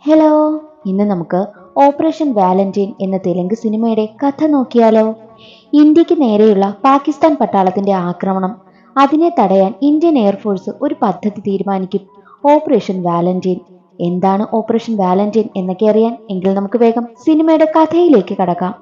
Hello, ഇന്ന് നമുക്ക് operation Valentine എന്ന തെലുങ്ക് സിനിമയുടെ കഥ നോക്കിയാലോ. ഇന്ത്യക്ക് നേരെയുള്ള പാകിസ്ഥാൻ പട്ടാളത്തിന്റെ ആക്രമണം, അതിനെ തടയാൻ ഇന്ത്യൻ എയർഫോഴ്സ് ഒരു പദ്ധതി തീരുമാനിക്കും, ഓപ്പറേഷൻ വാലന്റൈൻ. എന്താണ് ഓപ്പറേഷൻ വാലന്റൈൻ എന്നൊക്കെ അറിയാൻ എങ്കിൽ നമുക്ക് വേഗം സിനിമയുടെ കഥയിലേക്ക് കടക്കാം.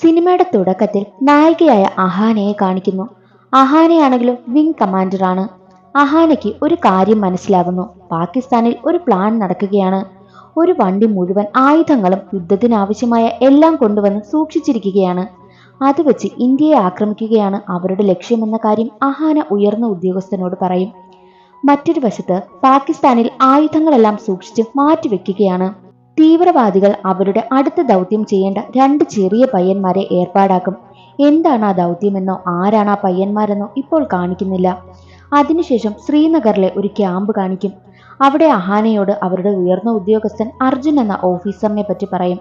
സിനിമയുടെ തുടക്കത്തിൽ നായികയായ അഹാനയെ കാണിക്കുന്നു. അഹാനയാണെങ്കിലും വിംഗ് കമാൻഡറാണ്. അഹാനയ്ക്ക് ഒരു കാര്യം മനസ്സിലാകുന്നു, പാകിസ്ഥാനിൽ ഒരു പ്ലാൻ നടക്കുകയാണ്. ഒരു വണ്ടി മുഴുവൻ ആയുധങ്ങളും യുദ്ധത്തിനാവശ്യമായ എല്ലാം കൊണ്ടുവന്ന് സൂക്ഷിച്ചിരിക്കുകയാണ്. അത് വെച്ച് ഇന്ത്യയെ ആക്രമിക്കുകയാണ് അവരുടെ ലക്ഷ്യമെന്ന കാര്യം അഹാന ഉയർന്ന ഉദ്യോഗസ്ഥനോട് പറയും. മറ്റൊരു വശത്ത് പാകിസ്ഥാനിൽ ആയുധങ്ങളെല്ലാം സൂക്ഷിച്ച് മാറ്റിവെക്കുകയാണ്. തീവ്രവാദികൾ അവരുടെ അടുത്ത ദൗത്യം ചെയ്യേണ്ട രണ്ട് ചെറിയ പയ്യന്മാരെ ഏർപ്പാടാക്കും. എന്താണ് ആ ദൗത്യമെന്നോ ആരാണ് ആ പയ്യന്മാരെന്നോ ഇപ്പോൾ കാണിക്കുന്നില്ല. അതിനുശേഷം ശ്രീനഗറിലെ ഒരു ക്യാമ്പ് കാണിക്കും. അവിടെ അഹാനയോട് അവരുടെ ഉയർന്ന ഉദ്യോഗസ്ഥൻ അർജുൻ എന്ന ഓഫീസറിനെ പറ്റി പറയും.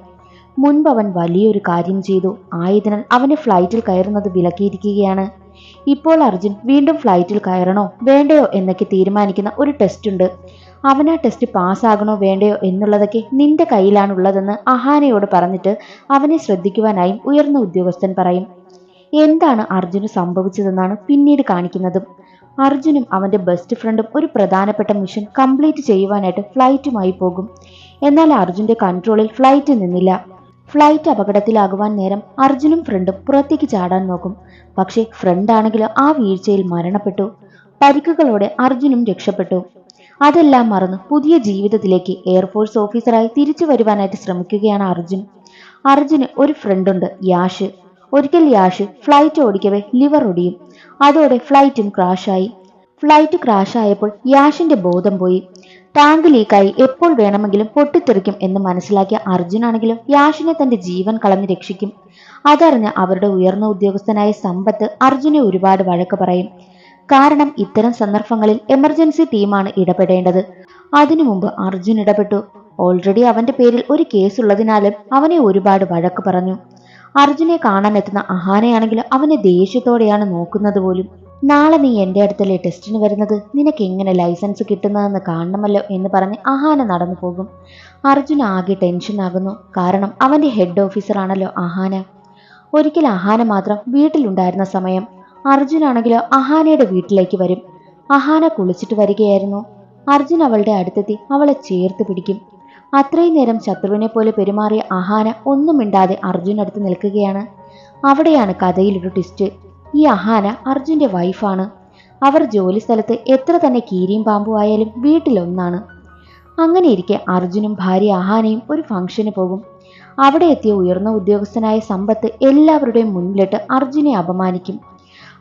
മുൻപ് അവൻ വലിയൊരു കാര്യം ചെയ്തു, ആയതിനാൽ അവന് ഫ്ലൈറ്റിൽ കയറുന്നത് വിലക്കിയിരിക്കുകയാണ്. ഇപ്പോൾ അർജുൻ വീണ്ടും ഫ്ലൈറ്റിൽ കയറണോ വേണ്ടയോ എന്നൊക്കെ തീരുമാനിക്കുന്ന ഒരു ടെസ്റ്റ് ഉണ്ട്. അവൻ ആ ടെസ്റ്റ് പാസ്സാകണോ വേണ്ടയോ എന്നുള്ളതൊക്കെ നിന്റെ കയ്യിലാണുള്ളതെന്ന് അഹാനയോട് പറഞ്ഞിട്ട് അവനെ ശ്രദ്ധിക്കുവാനായും ഉയർന്ന ഉദ്യോഗസ്ഥൻ പറയും. എന്താണ് അർജുന് സംഭവിച്ചതെന്നാണ് പിന്നീട് കാണിക്കുന്നത്. അർജുനും അവന്റെ ബെസ്റ്റ് ഫ്രണ്ടും ഒരു പ്രധാനപ്പെട്ട മിഷൻ കംപ്ലീറ്റ് ചെയ്യുവാനായിട്ട് ഫ്ലൈറ്റുമായി പോകും. എന്നാൽ അർജുന്റെ കൺട്രോളിൽ ഫ്ലൈറ്റ് നിന്നില്ല. ഫ്ലൈറ്റ് അപകടത്തിലാകുവാൻ നേരം അർജുനും ഫ്രണ്ടും പുറത്തേക്ക് ചാടാൻ നോക്കും. പക്ഷേ ഫ്രണ്ട് ആണെങ്കിൽ ആ വീഴ്ചയിൽ മരണപ്പെട്ടു. പരിക്കുകളോടെ അർജുനും രക്ഷപ്പെട്ടു. അതെല്ലാം മറന്ന് പുതിയ ജീവിതത്തിലേക്ക് എയർഫോഴ്സ് ഓഫീസറായി തിരിച്ചു വരുവാനായിട്ട് ശ്രമിക്കുകയാണ് അർജുൻ. അർജുന് ഒരു ഫ്രണ്ടുണ്ട്, യാഷ്. ഒരിക്കൽ യാഷ് ഫ്ലൈറ്റ് ഓടിക്കവേ ലിവർ ഒടിയും. അതോടെ ഫ്ലൈറ്റും ക്രാഷായി. ഫ്ലൈറ്റ് ക്രാഷായപ്പോൾ യാഷിന്റെ ബോധം പോയി. ടാങ്ക് ലീക്കായി എപ്പോൾ വേണമെങ്കിലും പൊട്ടിത്തെറിക്കും എന്ന് മനസ്സിലാക്കിയ അർജുനാണെങ്കിലും യാഷിനെ തന്റെ ജീവൻ കളഞ്ഞ് രക്ഷിക്കും. അതറിഞ്ഞ അവരുടെ ഉയർന്ന ഉദ്യോഗസ്ഥനായ സമ്പത്ത് അർജുനെ ഒരുപാട് വഴക്ക് പറയും. കാരണം ഇത്തരം സന്ദർഭങ്ങളിൽ എമർജൻസി ടീമാണ് ഇടപെടേണ്ടത്. അതിനു മുമ്പ് അർജുൻ ഇടപെട്ടു. ഓൾറെഡി അവന്റെ പേരിൽ ഒരു കേസ് ഉള്ളതിനാലും അവനെ ഒരുപാട് വഴക്ക് പറഞ്ഞു. അർജുനെ കാണാനെത്തുന്ന അഹാനയാണെങ്കിൽ അവനെ ദേഷ്യത്തോടെയാണ് നോക്കുന്നത് പോലും. നാളെ നീ എന്റെ അടുത്തല്ലേ ടെസ്റ്റിന് വരുന്നത്, നിനക്ക് എങ്ങനെ ലൈസൻസ് കിട്ടുന്നതെന്ന് കാണണമല്ലോ എന്ന് പറഞ്ഞ് അഹാന നടന്നു പോകും. അർജുൻ ആകെ ടെൻഷനാകുന്നു. കാരണം അവന്റെ ഹെഡ് ഓഫീസർ ആണല്ലോ അഹാന. ഒരിക്കൽ അഹാന മാത്രം വീട്ടിലുണ്ടായിരുന്ന സമയം അർജുനാണെങ്കിലോ അഹാനയുടെ വീട്ടിലേക്ക് വരും. അഹാന കുളിച്ചിട്ട് വരികയായിരുന്നു. അർജുൻ അവളുടെ അടുത്തെത്തി അവളെ ചേർത്ത് പിടിക്കും. അത്രയും നേരം ശത്രുവിനെ പോലെ പെരുമാറിയ അഹാന ഒന്നും മിണ്ടാതെ അർജുനടുത്ത് നിൽക്കുകയാണ്. അവിടെയാണ് കഥയിലൊരു ട്വിസ്റ്റ്. ഈ അഹാന അർജുന്റെ വൈഫാണ്. അവർ ജോലി സ്ഥലത്ത് എത്ര തന്നെ കീരിയും പാമ്പും ആയാലും വീട്ടിലൊന്നാണ്. അങ്ങനെ ഇരിക്കെ അർജുനും ഭാര്യ അഹാനയും ഒരു ഫംഗ്ഷന് പോകും. അവിടെ എത്തിയ ഉയർന്ന ഉദ്യോഗസ്ഥനായ സമ്പത്ത് എല്ലാവരുടെയും മുന്നിലിട്ട് അർജുനെ അപമാനിക്കും.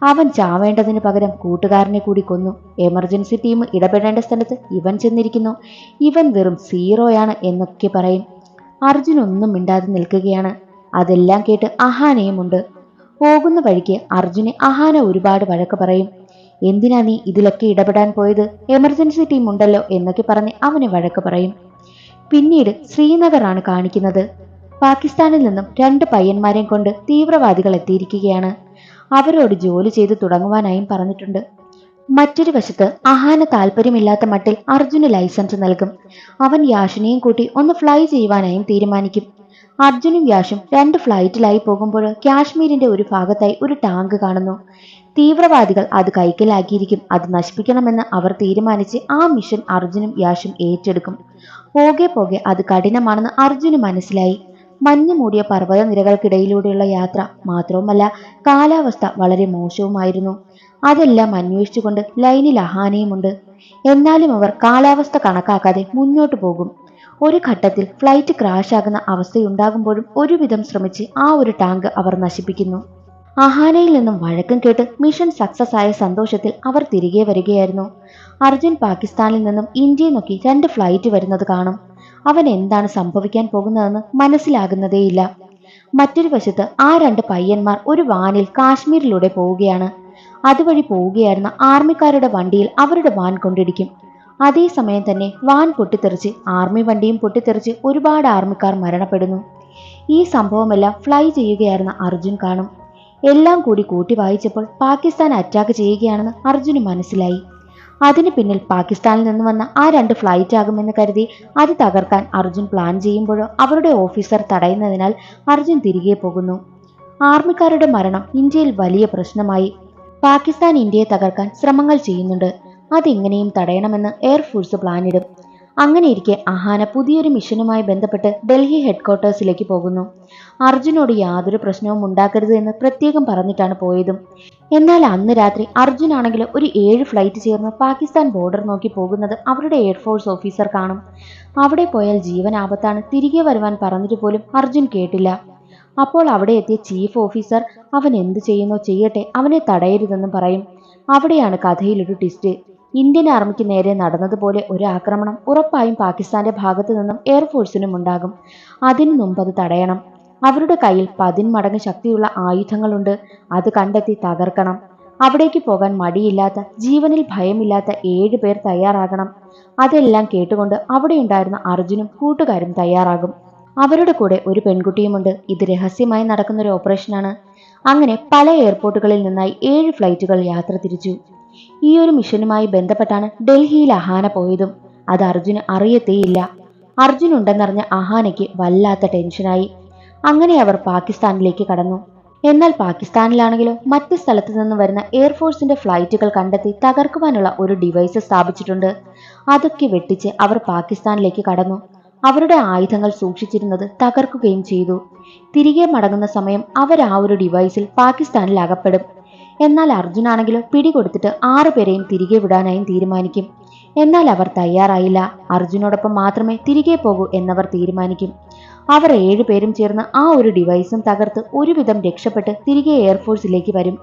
അവൻ ചാവേണ്ടതിന് പകരം കൂട്ടുകാരനെ കൂടി കൊന്നു. എമർജൻസി ടീം ഇടപെടേണ്ട സ്ഥലത്ത് ഇവൻ ചെന്നിരിക്കുന്നു. ഇവൻ വെറും സീറോയാണ് എന്നൊക്കെ പറയും. അർജുൻ ഒന്നും മിണ്ടാതെ നിൽക്കുകയാണ്. അതെല്ലാം കേട്ട് അഹാനയുമുണ്ട്. പോകുന്ന വഴിക്ക് അർജുനെ അഹാന ഒരുപാട് വഴക്ക് പറയും. എന്തിനാ നീ ഇതിലൊക്കെ ഇടപെടാൻ പോയത്, എമർജൻസി ടീം ഉണ്ടല്ലോ എന്നൊക്കെ പറഞ്ഞ് അവനെ വഴക്ക് പറയും. പിന്നീട് ശ്രീനഗറാണ് കാണിക്കുന്നത്. പാകിസ്ഥാനിൽ നിന്നും രണ്ട് പയ്യന്മാരെയും കൊണ്ട് തീവ്രവാദികൾ എത്തിയിരിക്കുകയാണ്. അവരോട് ജോലി ചെയ്ത് തുടങ്ങുവാനായും പറഞ്ഞിട്ടുണ്ട്. മറ്റൊരു വശത്ത് അഹാന താല്പര്യമില്ലാത്ത മട്ടിൽ അർജുന് ലൈസൻസ് നൽകും. അവൻ യാഷിനെയും കൂട്ടി ഒന്ന് ഫ്ലൈ ചെയ്യുവാനായും തീരുമാനിക്കും. അർജുനും യാഷും രണ്ട് ഫ്ലൈറ്റിലായി പോകുമ്പോൾ കാശ്മീരിന്റെ ഒരു ഭാഗത്തായി ഒരു ടാങ്ക് കാണുന്നു. തീവ്രവാദികൾ അത് കൈക്കലാക്കിയിരിക്കും. അത് നശിപ്പിക്കണമെന്ന് അവർ തീരുമാനിച്ച് ആ മിഷൻ അർജുനും യാഷും ഏറ്റെടുക്കും. പോകെ പോകെ അത് കഠിനമാണെന്ന് അർജുന് മനസ്സിലായി. മഞ്ഞു മൂടിയ പർവ്വത നിരകൾക്കിടയിലൂടെയുള്ള യാത്ര മാത്രവുമല്ല, കാലാവസ്ഥ വളരെ മോശവുമായിരുന്നു. അതെല്ലാം അന്വേഷിച്ചുകൊണ്ട് ലൈനിൽ അഹാനയുമുണ്ട്. എന്നാലും അവർ കാലാവസ്ഥ കണക്കാക്കാതെ മുന്നോട്ടു പോകും. ഒരു ഘട്ടത്തിൽ ഫ്ലൈറ്റ് ക്രാഷാകുന്ന അവസ്ഥയുണ്ടാകുമ്പോഴും ഒരുവിധം ശ്രമിച്ച് ആ ഒരു ടാങ്ക് അവർ നശിപ്പിക്കുന്നു. അഹാനയിൽ നിന്നും വഴക്കം കേട്ട് മിഷൻ സക്സസ് ആയ സന്തോഷത്തിൽ അവർ തിരികെ വരികയായിരുന്നു. അർജുൻ പാകിസ്ഥാനിൽ നിന്നും ഇന്ത്യയെ നോക്കി രണ്ട് ഫ്ലൈറ്റ് വരുന്നത് കാണും. അവൻ എന്താണ് സംഭവിക്കാൻ പോകുന്നതെന്ന് മനസ്സിലാകുന്നതേയില്ല. മറ്റൊരു വശത്ത് ആ രണ്ട് പയ്യന്മാർ ഒരു വാനിൽ കാശ്മീരിലൂടെ പോവുകയാണ്. അതുവഴി പോവുകയായിരുന്ന ആർമിക്കാരുടെ വണ്ടിയിൽ അവരുടെ വാൻ കൊണ്ടിടിക്കും. അതേസമയം തന്നെ വാൻ പൊട്ടിത്തെറിച്ച് ആർമി വണ്ടിയും പൊട്ടിത്തെറിച്ച് ഒരുപാട് ആർമിക്കാർ മരണപ്പെടുന്നു. ഈ സംഭവമെല്ലാം ഫ്ലൈ ചെയ്യുകയായിരുന്ന അർജുൻ കാണും. എല്ലാം കൂടി കൂട്ടി വായിച്ചപ്പോൾ പാകിസ്ഥാൻ അറ്റാക്ക് ചെയ്യുകയാണെന്ന് അർജുന് മനസ്സിലായി. അതിന് പിന്നിൽ പാകിസ്ഥാനിൽ നിന്ന് വന്ന ആ 2 ഫ്ലൈറ്റ് ആകുമെന്ന് കരുതി അത് തകർക്കാൻ അർജുൻ പ്ലാൻ ചെയ്യുമ്പോഴോ അവരുടെ ഓഫീസർ തടയുന്നതിനാൽ അർജുൻ തിരികെ പോകുന്നു. ആർമിക്കാരുടെ മരണം ഇന്ത്യയിൽ വലിയ പ്രശ്നമായി. പാകിസ്ഥാൻ ഇന്ത്യയെ തകർക്കാൻ ശ്രമങ്ങൾ ചെയ്യുന്നുണ്ട്. അതെങ്ങനെയും തടയണമെന്ന് എയർഫോഴ്സ് പ്ലാനിടും. അങ്ങനെയിരിക്കെ അഹാന പുതിയൊരു മിഷനുമായി ബന്ധപ്പെട്ട് ഡൽഹി ഹെഡ്ക്വാർട്ടേഴ്സിലേക്ക് പോകുന്നു. അർജുനോട് യാതൊരു പ്രശ്നവും ഉണ്ടാക്കരുത് എന്ന് പ്രത്യേകം പറഞ്ഞിട്ടാണ് പോയതും. എന്നാൽ അന്ന് രാത്രി അർജുനാണെങ്കിൽ ഒരു 7 ഫ്ലൈറ്റ് ചേർന്ന് പാകിസ്ഥാൻ ബോർഡർ നോക്കി പോകുന്നത് അവരുടെ എയർഫോഴ്സ് ഓഫീസർ കാണും. അവിടെ പോയാൽ ജീവൻ ആപത്താണ്, തിരികെ വരുവാൻ പറഞ്ഞിട്ട് പോലും അർജുൻ കേട്ടില്ല. അപ്പോൾ അവിടെ എത്തിയ ചീഫ് ഓഫീസർ അവൻ എന്ത് ചെയ്യുന്നോ ചെയ്യട്ടെ, അവനെ തടയരുതെന്നും പറയും. അവിടെയാണ് കഥയിലൊരു ട്വിസ്റ്റ്. ഇന്ത്യൻ ആർമിക്ക് നേരെ നടന്നതുപോലെ ഒരു ആക്രമണം ഉറപ്പായും പാകിസ്ഥാന്റെ ഭാഗത്തു നിന്നും എയർഫോഴ്സിനും ഉണ്ടാകും. അതിനു മുമ്പ് അത് തടയണം. അവരുടെ കയ്യിൽ 10 മടങ്ങ് ശക്തിയുള്ള ആയുധങ്ങളുണ്ട്. അത് കണ്ടെത്തി തകർക്കണം. അവിടേക്ക് പോകാൻ മടിയില്ലാത്ത, ജീവനിൽ ഭയമില്ലാത്ത 7 പേർ തയ്യാറാകണം. അതെല്ലാം കേട്ടുകൊണ്ട് അവിടെയുണ്ടായിരുന്ന അർജുനും കൂട്ടുകാരും തയ്യാറാകും. അവരുടെ കൂടെ ഒരു പെൺകുട്ടിയുമുണ്ട്. ഇത് രഹസ്യമായി നടക്കുന്ന ഒരു ഓപ്പറേഷനാണ്. അങ്ങനെ പല എയർപോർട്ടുകളിൽ നിന്നായി 7 ഫ്ലൈറ്റുകൾ യാത്ര തിരിച്ചു. ഈ ഒരു മിഷനുമായി ബന്ധപ്പെട്ടാണ് ഡൽഹിയിൽ അഹാന പോയതും. അത് അർജുന് അറിയത്തേയില്ല. അർജുൻ ഉണ്ടെന്നറിഞ്ഞ അഹാനയ്ക്ക് വല്ലാത്ത ടെൻഷനായി. അങ്ങനെ അവർ പാകിസ്ഥാനിലേക്ക് കടന്നു. എന്നാൽ പാകിസ്ഥാനിലാണെങ്കിലോ മറ്റ് സ്ഥലത്തു നിന്ന് വരുന്ന എയർഫോഴ്സിന്റെ ഫ്ലൈറ്റുകൾ കണ്ടെത്തി തകർക്കുവാനുള്ള ഒരു ഡിവൈസ് സ്ഥാപിച്ചിട്ടുണ്ട്. അതൊക്കെ വെട്ടിച്ച് അവർ പാകിസ്ഥാനിലേക്ക് കടന്നു. അവരുടെ ആയുധങ്ങൾ സൂക്ഷിച്ചിരുന്നത് തകർക്കുകയും ചെയ്തു. തിരികെ മടങ്ങുന്ന സമയം അവർ ആ ഒരു ഡിവൈസിൽ പാകിസ്ഥാനിൽ അകപ്പെടും. എന്നാൽ അർജുനാണെങ്കിലോ പിടികൊടുത്തിട്ട് 6 പേരെയും തിരികെ വിടാനായും തീരുമാനിക്കും. എന്നാൽ അവർ തയ്യാറായില്ല. അർജുനോടൊപ്പം മാത്രമേ തിരികെ പോകൂ എന്നവർ തീരുമാനിക്കും. അവർ 7 പേരും ചേർന്ന് ആ ഒരു ഡിവൈസും തകർത്ത് ഒരുവിധം രക്ഷപ്പെട്ട് തിരികെ എയർഫോഴ്സിലേക്ക് വരും.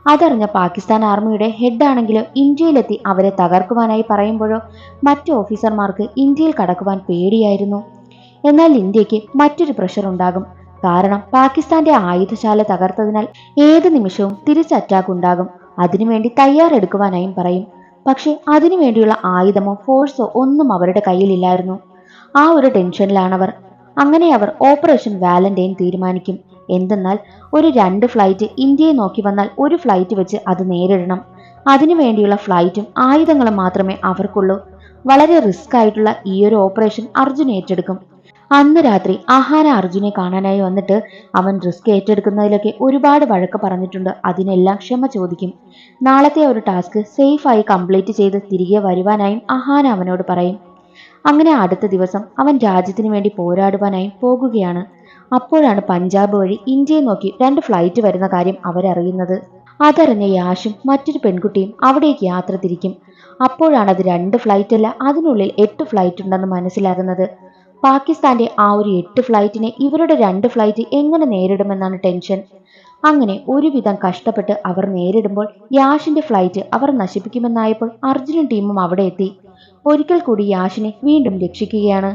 അതറിഞ്ഞ പാകിസ്ഥാൻ ആർമിയുടെ ഹെഡാണെങ്കിലോ ഇന്ത്യയിലെത്തി അവരെ തകർക്കുവാനായി പറയുമ്പോഴോ മറ്റ് ഓഫീസർമാർക്ക് ഇന്ത്യയിൽ കടക്കുവാൻ പേടിയായിരുന്നു. എന്നാൽ ഇന്ത്യക്ക് മറ്റൊരു പ്രഷർ ഉണ്ടാകും. കാരണം പാകിസ്ഥാന്റെ ആയുധശാല തകർത്തതിനാൽ ഏത് നിമിഷവും തിരിച്ച് അറ്റാക്ക് ഉണ്ടാകും. അതിനുവേണ്ടി തയ്യാറെടുക്കുവാനായും പറയും. പക്ഷെ അതിനുവേണ്ടിയുള്ള ആയുധമോ ഫോഴ്സോ ഒന്നും അവരുടെ കയ്യിലില്ലായിരുന്നു. ആ ഒരു ടെൻഷനിലാണവർ. അങ്ങനെ അവർ ഓപ്പറേഷൻ വാലന്റൈൻ തീരുമാനിക്കും. എന്തെന്നാൽ ഒരു 2 ഫ്ലൈറ്റ് ഇന്ത്യയെ നോക്കി വന്നാൽ ഒരു ഫ്ലൈറ്റ് വെച്ച് അത് നേരിടണം. അതിനുവേണ്ടിയുള്ള ഫ്ലൈറ്റും ആയുധങ്ങളും മാത്രമേ അവർക്കുള്ളൂ. വളരെ റിസ്ക് ആയിട്ടുള്ള ഈ ഒരു ഓപ്പറേഷൻ അർജുൻ ഏറ്റെടുക്കും. അന്ന് രാത്രി അഹാന അർജുനെ കാണാനായി വന്നിട്ട് അവൻ റിസ്ക് ഏറ്റെടുക്കുന്നതിലൊക്കെ ഒരുപാട് വഴക്ക് പറഞ്ഞിട്ടുണ്ട്. അതിനെല്ലാം ക്ഷമ ചോദിക്കും. നാളത്തെ ഒരു ടാസ്ക് സേഫായി കംപ്ലീറ്റ് ചെയ്ത് തിരികെ വരുവാനായും അഹാന അവനോട് പറയും. അങ്ങനെ അടുത്ത ദിവസം അവൻ രാജ്യത്തിന് വേണ്ടി പോരാടുവാനായും പോകുകയാണ്. അപ്പോഴാണ് പഞ്ചാബ് വഴി ഇന്ത്യയെ നോക്കി 2 ഫ്ലൈറ്റ് വരുന്ന കാര്യം അവരറിയുന്നത്. അതറിഞ്ഞ യാഷും മറ്റൊരു പെൺകുട്ടിയും അവിടേക്ക് യാത്ര തിരിക്കും. അപ്പോഴാണ് അത് 2 ഫ്ലൈറ്റ് അല്ല, അതിനുള്ളിൽ 8 ഫ്ലൈറ്റ് ഉണ്ടെന്ന് മനസ്സിലാകുന്നത്. പാകിസ്ഥാന്റെ ആ ഒരു 8 ഫ്ലൈറ്റിനെ ഇവരുടെ 2 ഫ്ലൈറ്റ് എങ്ങനെ നേരിടുമെന്നാണ് ടെൻഷൻ. അങ്ങനെ ഒരുവിധം കഷ്ടപ്പെട്ട് അവർ നേരിടുമ്പോൾ യാഷിന്റെ ഫ്ലൈറ്റ് അവർ നശിപ്പിക്കുമെന്നായപ്പോൾ അർജുനും ടീമും അവിടെ എത്തി. ഒരിക്കൽ കൂടി യാഷിനെ വീണ്ടും രക്ഷിക്കുകയാണ്.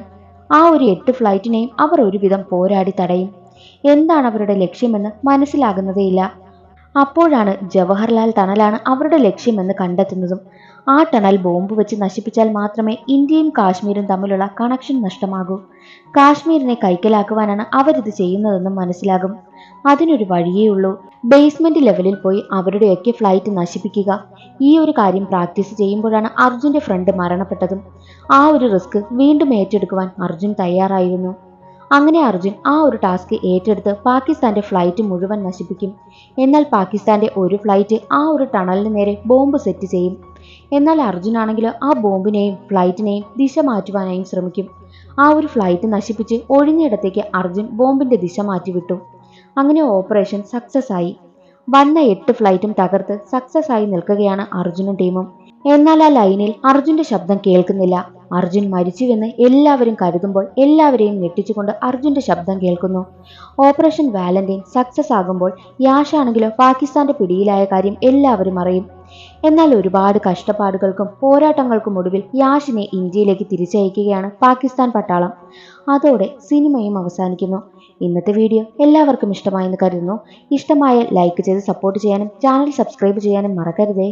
ആ ഒരു 8 ഫ്ലൈറ്റിനെയും അവർ ഒരുവിധം പോരാടി തടയും. എന്താണ് അവരുടെ ലക്ഷ്യമെന്ന് മനസ്സിലാകുന്നതേയില്ല. അപ്പോഴാണ് ജവഹർലാൽ ടണലാണ് അവരുടെ ലക്ഷ്യമെന്ന് കണ്ടെത്തുന്നതും. ആ ടണൽ ബോംബ് വെച്ച് നശിപ്പിച്ചാൽ മാത്രമേ ഇന്ത്യയും കാശ്മീരും തമ്മിലുള്ള കണക്ഷൻ നഷ്ടമാകൂ. കാശ്മീരിനെ കൈക്കലാക്കുവാനാണ് അവരിത് ചെയ്യുന്നതെന്നും മനസ്സിലാകും. അതിനൊരു വഴിയേ ഉള്ളൂ. ബേസ്മെന്റ് ലെവലിൽ പോയി അവരുടെയൊക്കെ ഫ്ലൈറ്റ് നശിപ്പിക്കുക. ഈ ഒരു കാര്യം പ്രാക്ടീസ് ചെയ്യുമ്പോഴാണ് അർജുന്റെ ഫ്രണ്ട് മരണപ്പെട്ടതും. ആ ഒരു റിസ്ക് വീണ്ടും ഏറ്റെടുക്കുവാൻ അർജുൻ തയ്യാറായിരുന്നു. അങ്ങനെ അർജുൻ ആ ഒരു ടാസ്ക് ഏറ്റെടുത്ത് പാകിസ്ഥാന്റെ ഫ്ലൈറ്റ് മുഴുവൻ നശിപ്പിക്കും. എന്നാൽ പാകിസ്ഥാന്റെ ഒരു ഫ്ലൈറ്റ് ആ ഒരു ടണലിന് നേരെ ബോംബ് സെറ്റ് ചെയ്യും. എന്നാൽ അർജുനാണെങ്കിൽ ആ ബോംബിനെയും ഫ്ലൈറ്റിനെയും ദിശ മാറ്റുവാനായും ശ്രമിക്കും. ആ ഒരു ഫ്ലൈറ്റ് നശിപ്പിച്ച് ഒഴിഞ്ഞിടത്തേക്ക് അർജുൻ ബോംബിന്റെ ദിശ മാറ്റിവിട്ടു. അങ്ങനെ ഓപ്പറേഷൻ സക്സസ് ആയി. വന്ന 8 ഫ്ലൈറ്റും തകർത്ത് സക്സസ് ആയി നിൽക്കുകയാണ് അർജുനും ടീമും. എന്നാൽ ആ ലൈനിൽ അർജുന്റെ ശബ്ദം കേൾക്കുന്നില്ല. അർജുൻ മരിച്ചുവെന്ന് എല്ലാവരും കരുതുമ്പോൾ എല്ലാവരെയും ഞെട്ടിച്ചുകൊണ്ട് അർജുന്റെ ശബ്ദം കേൾക്കുന്നു. ഓപ്പറേഷൻ വാലന്റൈൻ സക്സസ് ആകുമ്പോൾ യാഷാണെങ്കിലോ പാകിസ്ഥാന്റെ പിടിയിലായ കാര്യം എല്ലാവരും അറിയും. എന്നാൽ ഒരുപാട് കഷ്ടപ്പാടുകൾക്കും പോരാട്ടങ്ങൾക്കും ഒടുവിൽ യാഷിനെ ഇന്ത്യയിലേക്ക് തിരിച്ചയക്കുകയാണ് പാകിസ്ഥാൻ പട്ടാളം. അതോടെ സിനിമയും അവസാനിക്കുന്നു. ഇന്നത്തെ വീഡിയോ എല്ലാവർക്കും ഇഷ്ടമായെന്ന് കരുതുന്നു. ഇഷ്ടമായ ലൈക്ക് ചെയ്ത് സപ്പോർട്ട് ചെയ്യാനും ചാനൽ സബ്സ്ക്രൈബ് ചെയ്യാനും മറക്കരുതേ.